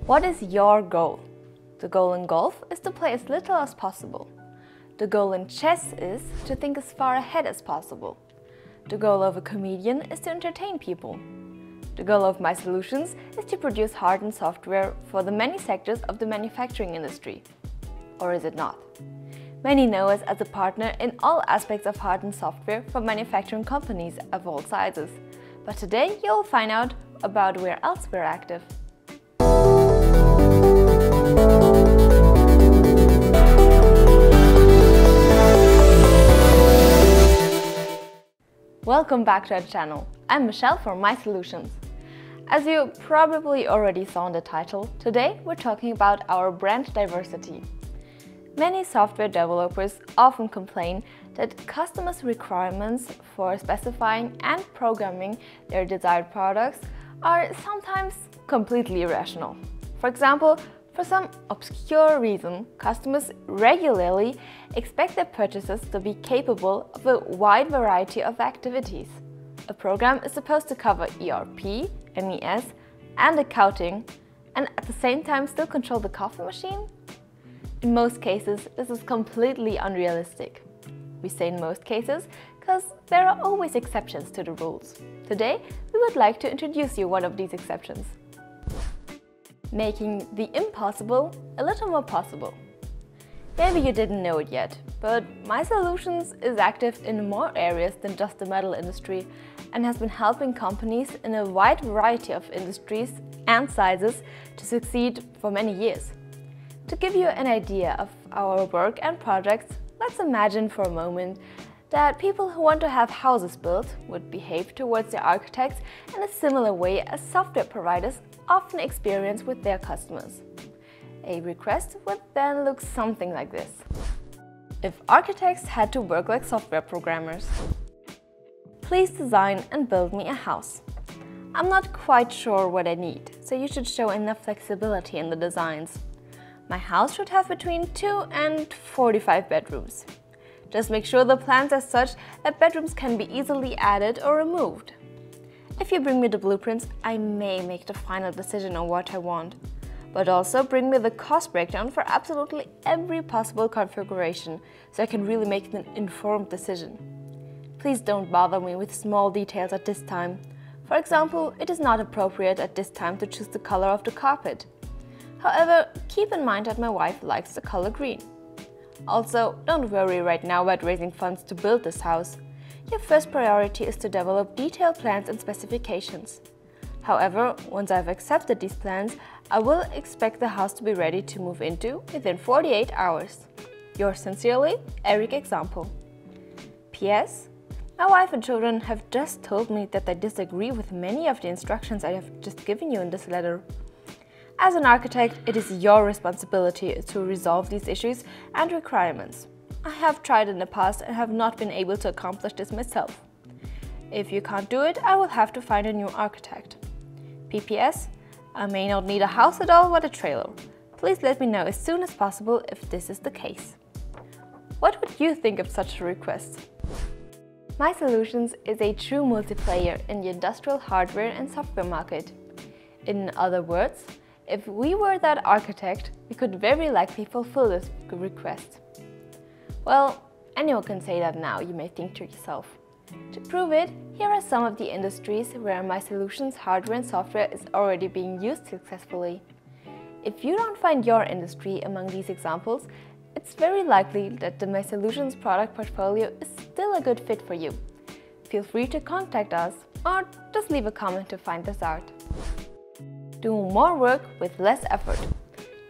What is your goal? The goal in golf is to play as little as possible. The goal in chess is to think as far ahead as possible. The goal of a comedian is to entertain people. The goal of MySolutions is to produce hardware and software for the many sectors of the manufacturing industry. Or is it not? Many know us as a partner in all aspects of hardware and software for manufacturing companies of all sizes. But today you'll find out about where else we're active. Welcome back to our channel. I'm Michelle from MySolutions. As you probably already saw in the title, today we're talking about our Branchdiversity. Many software developers often complain that customers' requirements for specifying and programming their desired products are sometimes completely irrational. For example, for some obscure reason, customers regularly expect their purchases to be capable of a wide variety of activities. A program is supposed to cover ERP, MES, and accounting, and at the same time still control the coffee machine? In most cases, this is completely unrealistic. We say in most cases because there are always exceptions to the rules. Today, we would like to introduce you one of these exceptions. Making the impossible a little more possible. Maybe you didn't know it yet, but MySolutions is active in more areas than just the metal industry and has been helping companies in a wide variety of industries and sizes to succeed for many years. To give you an idea of our work and projects, let's imagine for a moment that people who want to have houses built would behave towards their architects in a similar way as software providers often experience with their customers. A request would then look something like this. If architects had to work like software programmers. Please design and build me a house. I'm not quite sure what I need, so you should show enough flexibility in the designs. My house should have between 2 and 45 bedrooms. Just make sure the plans are such that bedrooms can be easily added or removed. If you bring me the blueprints, I may make the final decision on what I want. But also bring me the cost breakdown for absolutely every possible configuration, so I can really make an informed decision. Please don't bother me with small details at this time. For example, it is not appropriate at this time to choose the color of the carpet. However, keep in mind that my wife likes the color green. Also, don't worry right now about raising funds to build this house. Your first priority is to develop detailed plans and specifications. However, once I've accepted these plans, I will expect the house to be ready to move into within 48 hours. Yours sincerely, Eric Example. PS. My wife and children have just told me that they disagree with many of the instructions I have just given you in this letter. As an architect, it is your responsibility to resolve these issues and requirements. I have tried in the past and have not been able to accomplish this myself. If you can't do it, I will have to find a new architect. PPS, I may not need a house at all, but a trailer. Please let me know as soon as possible if this is the case. What would you think of such a request? MySolutions is a true multiplayer in the industrial hardware and software market. In other words, if we were that architect, we could very likely fulfill this request. Well, anyone can say that now, you may think to yourself. To prove it, here are some of the industries where MySolutions hardware and software is already being used successfully. If you don't find your industry among these examples, it's very likely that the MySolutions product portfolio is still a good fit for you. Feel free to contact us or just leave a comment to find this out. Do more work with less effort.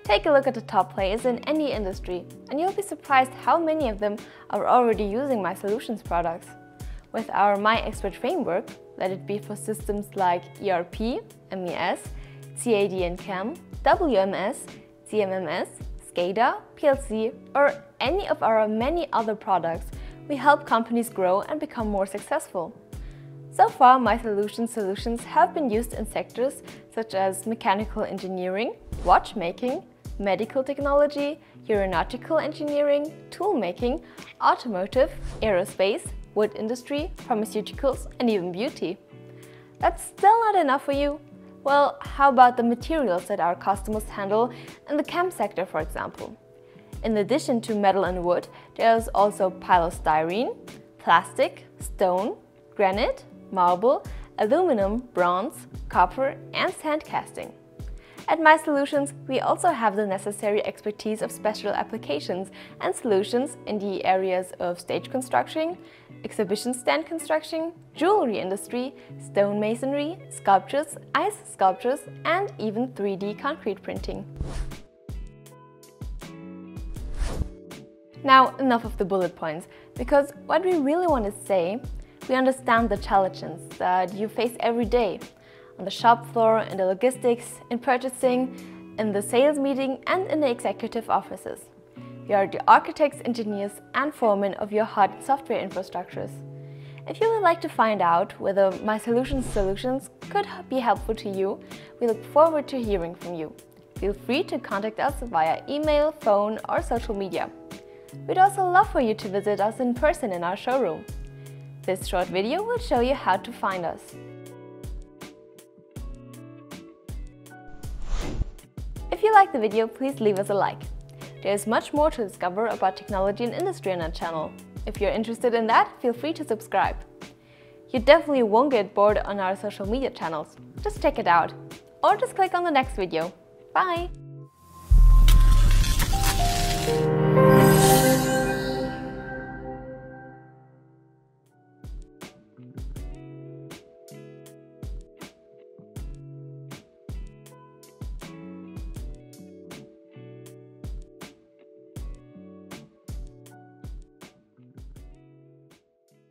Take a look at the top players in any industry and you'll be surprised how many of them are already using MySolutions products. With our myxpert framework, let it be for systems like ERP, MES, CAD and CAM, WMS, CMMS, SCADA, PLC, or any of our many other products, we help companies grow and become more successful. So far, MySolutions solutions have been used in sectors such as mechanical engineering, watchmaking, medical technology, aeronautical engineering, tool making, automotive, aerospace, wood industry, pharmaceuticals, and even beauty. That's still not enough for you? Well, how about the materials that our customers handle in the chem sector, for example? In addition to metal and wood, there's also polystyrene, plastic, stone, granite, marble, aluminum, bronze, copper, and sand casting. At MySolutions, we also have the necessary expertise of special applications and solutions in the areas of stage construction, exhibition stand construction, jewelry industry, stone masonry, sculptures, ice sculptures, and even 3D concrete printing. Now, enough of the bullet points, because what we really want to say, we understand the challenges that you face every day on the shop floor, in the logistics, in purchasing, in the sales meeting, and in the executive offices. We are the architects, engineers, and foremen of your hard software infrastructures. If you would like to find out whether MySolutions solutions could be helpful to you, we look forward to hearing from you. Feel free to contact us via email, phone, or social media. We'd also love for you to visit us in person in our showroom. This short video will show you how to find us. If you liked the video, please leave us a like. There is much more to discover about technology and industry on our channel. If you're interested in that, feel free to subscribe. You definitely won't get bored on our social media channels. Just check it out. Or just click on the next video. Bye!